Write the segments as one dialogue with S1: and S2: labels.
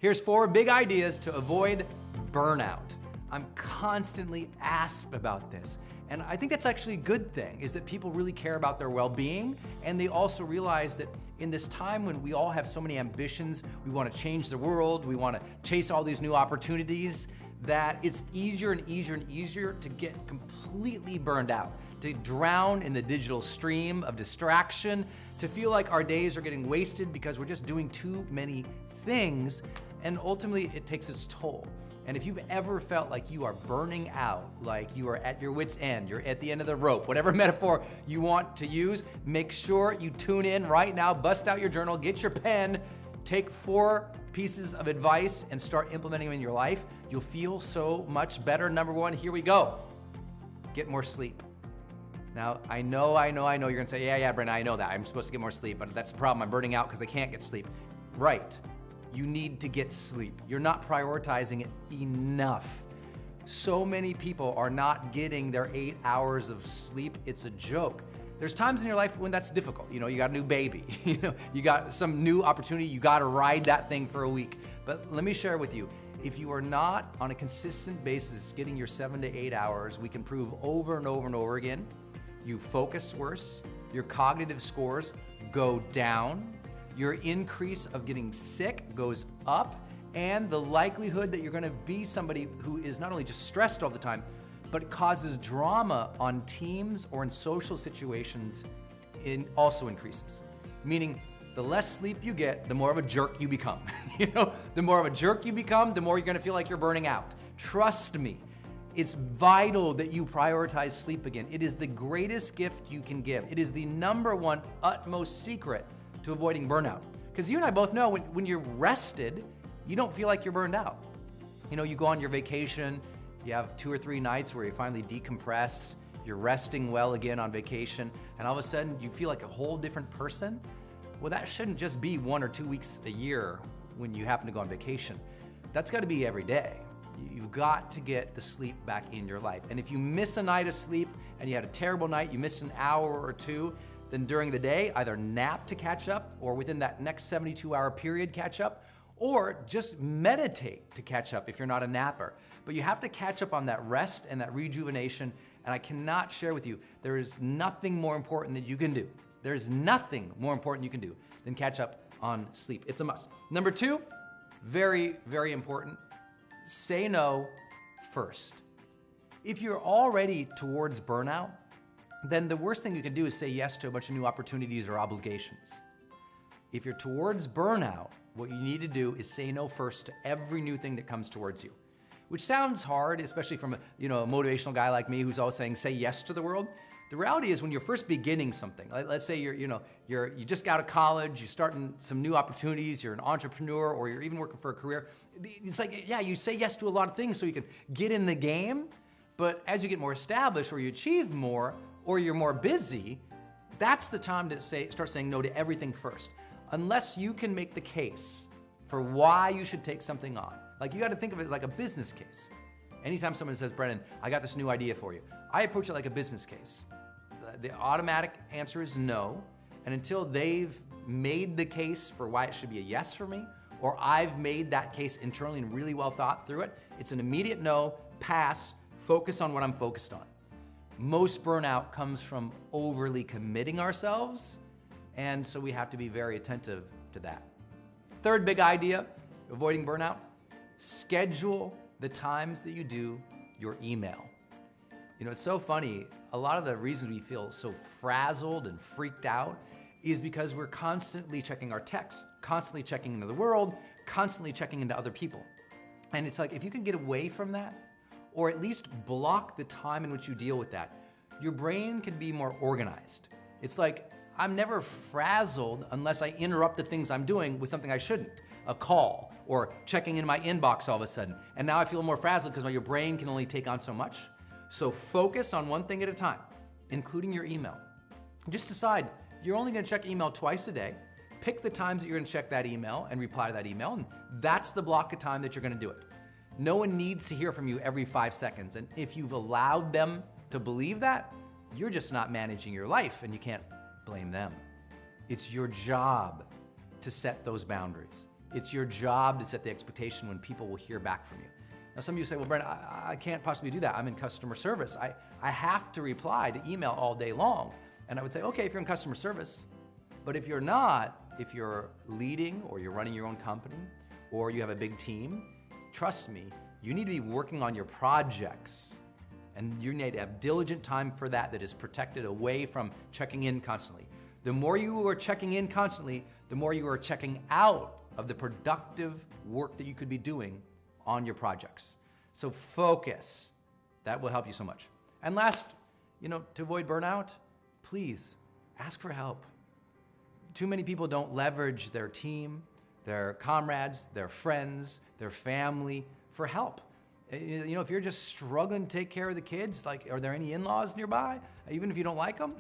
S1: Here's 4 big ideas to avoid burnout. I'm constantly asked about this. And I think that's actually a good thing, is that people really care about their well-being, and they also realize that in this time when we all have so many ambitions, we want to change the world, we want to chase all these new opportunities, that it's easier and easier and easier to get completely burned out, to drown in the digital stream of distraction, to feel like our days are getting wasted because we're just doing too many things, and ultimately it takes its toll. And if you've ever felt like you are burning out, like you are at your wit's end, you're at the end of the rope, whatever metaphor you want to use, make sure you tune in right now, bust out your journal, get your pen, take 4 pieces of advice and start implementing them in your life. You'll feel so much better. Number 1, here we go. Get more sleep. Now, I know you're gonna say, yeah, Brandon, I know that. I'm supposed to get more sleep, but that's the problem. I'm burning out because I can't get sleep. Right. You need to get sleep. You're not prioritizing it enough. So many people are not getting their 8 hours of sleep. It's a joke. There's times in your life when that's difficult. You got a new baby, you got some new opportunity, you gotta ride that thing for a week. But let me share with you, if you are not on a consistent basis getting your 7 to 8 hours, we can prove over and over and over again, you focus worse, your cognitive scores go down, your increase of getting sick goes up, and the likelihood that you're gonna be somebody who is not only just stressed all the time, but causes drama on teams or in social situations also increases. Meaning, the less sleep you get, the more of a jerk you become. The more of a jerk you become, the more you're gonna feel like you're burning out. Trust me, it's vital that you prioritize sleep again. It is the greatest gift you can give. It is the number 1 utmost secret to avoiding burnout. Because you and I both know when you're rested, you don't feel like you're burned out. You go on your vacation, you have 2 or 3 nights where you finally decompress, you're resting well again on vacation, and all of a sudden you feel like a whole different person. Well, that shouldn't just be 1 or 2 weeks a year when you happen to go on vacation. That's gotta be every day. You've got to get the sleep back in your life. And if you miss a night of sleep and you had a terrible night, you missed an hour or 2, then during the day, either nap to catch up, or within that next 72-hour period catch up, or just meditate to catch up if you're not a napper. But you have to catch up on that rest and that rejuvenation, and I cannot share with you, there is nothing more important that you can do. There's nothing more important you can do than catch up on sleep. It's a must. Number 2, very, very important, say no first. If you're already towards burnout, then the worst thing you can do is say yes to a bunch of new opportunities or obligations. If you're towards burnout, what you need to do is say no first to every new thing that comes towards you, which sounds hard, especially from a motivational guy like me who's always saying say yes to the world. The reality is when you're first beginning something, let's say you just got out of college, you're starting some new opportunities, you're an entrepreneur, or you're even working for a career. It's like, yeah, you say yes to a lot of things so you can get in the game, but as you get more established or you achieve more, or you're more busy, that's the time to start saying no to everything first. Unless you can make the case for why you should take something on. Like, you gotta think of it as like a business case. Anytime someone says, Brennan, I got this new idea for you, I approach it like a business case. The automatic answer is no, and until they've made the case for why it should be a yes for me, or I've made that case internally and really well thought through it, it's an immediate no, pass, focus on what I'm focused on. Most burnout comes from overly committing ourselves, and so we have to be very attentive to that. 3rd big idea, avoiding burnout, schedule the times that you do your email. It's so funny, a lot of the reasons we feel so frazzled and freaked out is because we're constantly checking our texts, constantly checking into the world, constantly checking into other people. And it's like, if you can get away from that, or at least block the time in which you deal with that, your brain can be more organized. It's like, I'm never frazzled unless I interrupt the things I'm doing with something I shouldn't. A call, or checking in my inbox all of a sudden. And now I feel more frazzled because your brain can only take on so much. So focus on one thing at a time, including your email. Just decide, you're only gonna check email twice a day. Pick the times that you're gonna check that email and reply to that email, and that's the block of time that you're gonna do it. No one needs to hear from you every 5 seconds, and if you've allowed them to believe that, you're just not managing your life, and you can't blame them. It's your job to set those boundaries. It's your job to set the expectation when people will hear back from you. Now, some of you say, well, Brent, I can't possibly do that. I'm in customer service. I have to reply to email all day long. And I would say, okay, if you're in customer service, but if you're not, if you're leading or you're running your own company or you have a big team, trust me, you need to be working on your projects. And you need to have diligent time for that is protected away from checking in constantly. The more you are checking in constantly, the more you are checking out of the productive work that you could be doing on your projects. So focus. That will help you so much. And last, to avoid burnout, please ask for help. Too many people don't leverage their team, their comrades, their friends, their family for help. If you're just struggling to take care of the kids, are there any in-laws nearby? Even if you don't like them,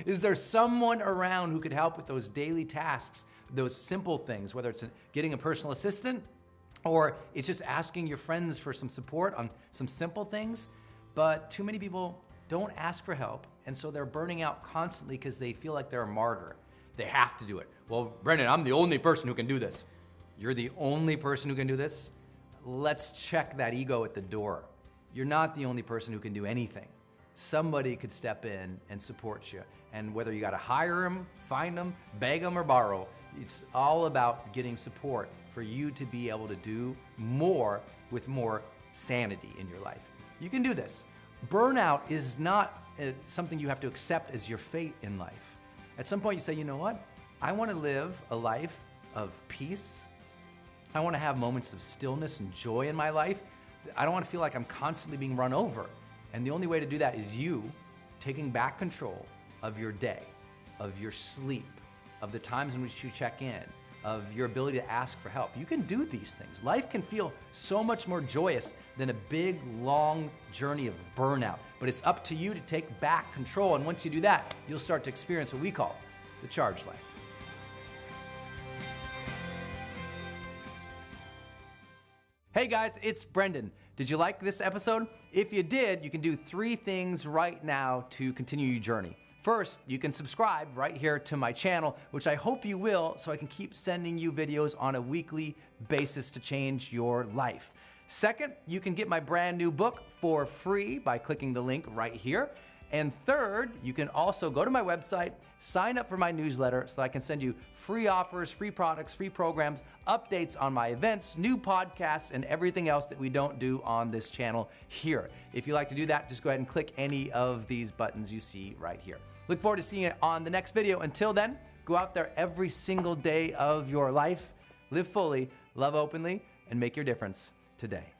S1: is there someone around who could help with those daily tasks, those simple things, whether it's getting a personal assistant or it's just asking your friends for some support on some simple things? But too many people don't ask for help, and so they're burning out constantly because they feel like they're a martyr. They have to do it. Well, Brendan, I'm the only person who can do this. You're the only person who can do this? Let's check that ego at the door. You're not the only person who can do anything. Somebody could step in and support you. And whether you got to hire them, find them, beg them, or borrow, it's all about getting support for you to be able to do more with more sanity in your life. You can do this. Burnout is not something you have to accept as your fate in life. At some point you say, you know what? I want to live a life of peace. I want to have moments of stillness and joy in my life. I don't want to feel like I'm constantly being run over. And the only way to do that is you taking back control of your day, of your sleep, of the times in which you check in, of your ability to ask for help. You can do these things. Life can feel so much more joyous than a big, long journey of burnout. But it's up to you to take back control. And once you do that, you'll start to experience what we call the charged life. Hey guys, it's Brendan. Did you like this episode? If you did, you can do 3 things right now to continue your journey. First, you can subscribe right here to my channel, which I hope you will, so I can keep sending you videos on a weekly basis to change your life. Second, you can get my brand new book for free by clicking the link right here. And third, you can also go to my website, sign up for my newsletter so that I can send you free offers, free products, free programs, updates on my events, new podcasts, and everything else that we don't do on this channel here. If you'd like to do that, just go ahead and click any of these buttons you see right here. Look forward to seeing you on the next video. Until then, go out there every single day of your life, live fully, love openly, and make your difference today.